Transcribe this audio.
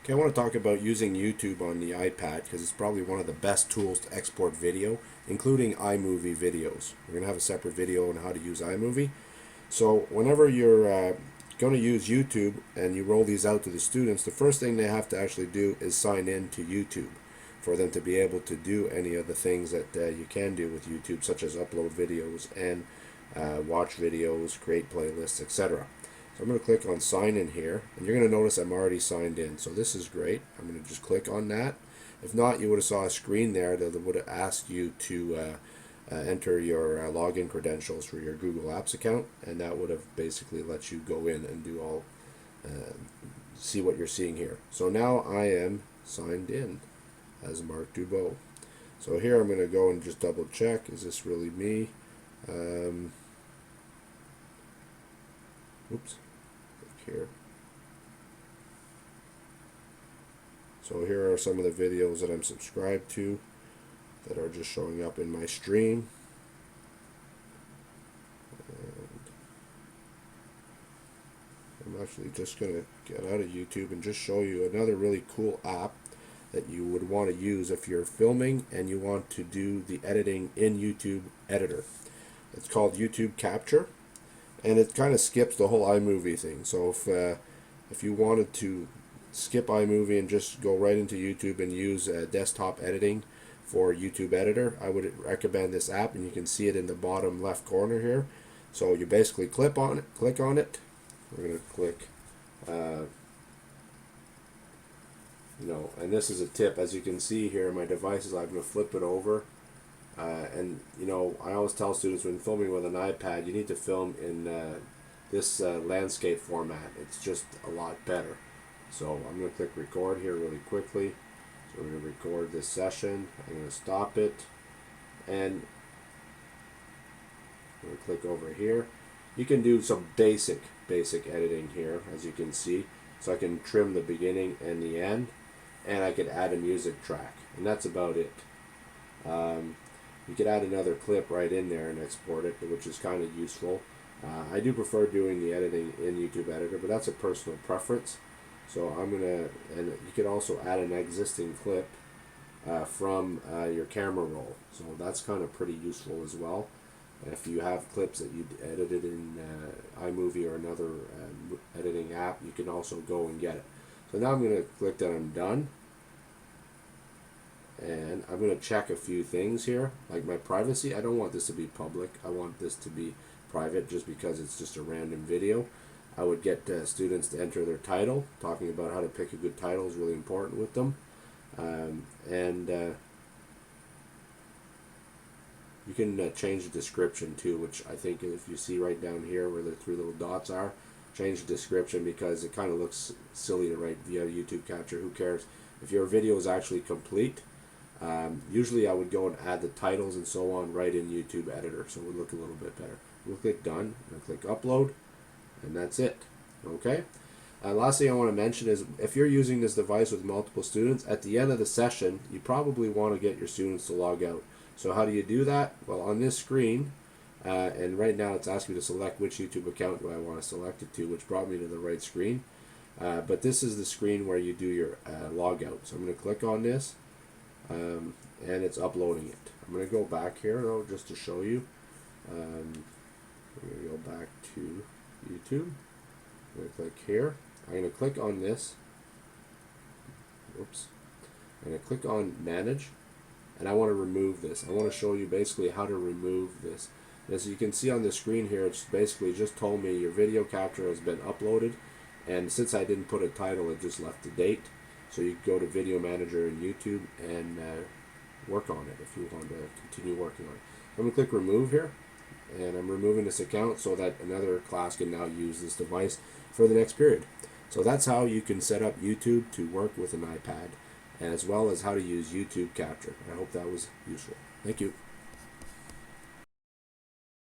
Okay, I want to talk about using YouTube on the iPad because it's probably one of the best tools to export video, including iMovie videos. We're going to have a separate video on how to use iMovie. So whenever you're going to use YouTube and you roll these out to the students, the first thing they have to actually do is sign in to YouTube for them to be able to do any of the things that you can do with YouTube, such as upload videos and watch videos, create playlists, etc. So I'm going to click on sign in here, and you're going to notice I'm already signed in. So this is great. I'm going to just click on that. If not, you would have saw a screen there that would have asked you to enter your login credentials for your Google Apps account, and that would have basically let you go in and do all, see what you're seeing here. So now I am signed in as Mark Dubois. So here I'm going to go and just double check, is this really me? Oops, click here. So here are some of the videos that I'm subscribed to that are just showing up in my stream. And I'm actually just going to get out of YouTube and just show you another really cool app that you would want to use if you're filming and you want to do the editing in YouTube Editor. It's called YouTube Capture, and it kind of skips the whole iMovie thing. So if you wanted to skip iMovie and just go right into YouTube and use desktop editing for YouTube Editor, I would recommend this app, and you can see it in the bottom left corner here. So you basically click on it. We're going to click, and this is a tip. As you can see here, my devices, I'm going to flip it over. And I always tell students when filming with an iPad, you need to film in this landscape format. It's just a lot better. So I'm going to click record here really quickly. So we're going to record this session. I'm going to stop it, and I'm going to click over here. You can do some basic editing here, as you can see. So I can trim the beginning and the end, and I could add a music track, and that's about it. You could add another clip right in there and export it, which is kind of useful. I do prefer doing the editing in YouTube Editor, but that's a personal preference. So I'm going to, and you could also add an existing clip from your camera roll. So that's kind of pretty useful as well. If you have clips that you edited in iMovie or another editing app, you can also go and get it. So now I'm going to click that I'm done. And I'm going to check a few things here, like my privacy. I don't want this to be public. I want this to be private just because it's just a random video. I would get students to enter their title. Talking about how to pick a good title is really important with them. You can change the description too, which I think if you see right down here where the three little dots are, change the description because it kind of looks silly to write via YouTube Capture. Who cares? If your video is actually complete, usually I would go and add the titles and so on right in YouTube Editor, so it would look a little bit better. We'll click done, and click upload, and that's it. Okay. Last thing I want to mention is if you're using this device with multiple students, at the end of the session, you probably want to get your students to log out. So how do you do that? Well, on this screen, and right now it's asking me to select which YouTube account do I want to select it to, which brought me to the right screen. But this is the screen where you do your log out. So I'm going to click on this. And it's uploading it. I'm going to go back here though, just to show you. I'm going to go back to YouTube. I'm going to click here. I'm going to click on this. Oops. I'm going to click on manage, and I want to remove this. I want to show you basically how to remove this. As you can see on the screen here, it's basically just told me your video capture has been uploaded, and since I didn't put a title, it just left the date. So you can go to Video Manager in YouTube and work on it if you want to continue working on it. I'm going to click remove here, and I'm removing this account so that another class can now use this device for the next period. So that's how you can set up YouTube to work with an iPad, as well as how to use YouTube Capture. I hope that was useful. Thank you.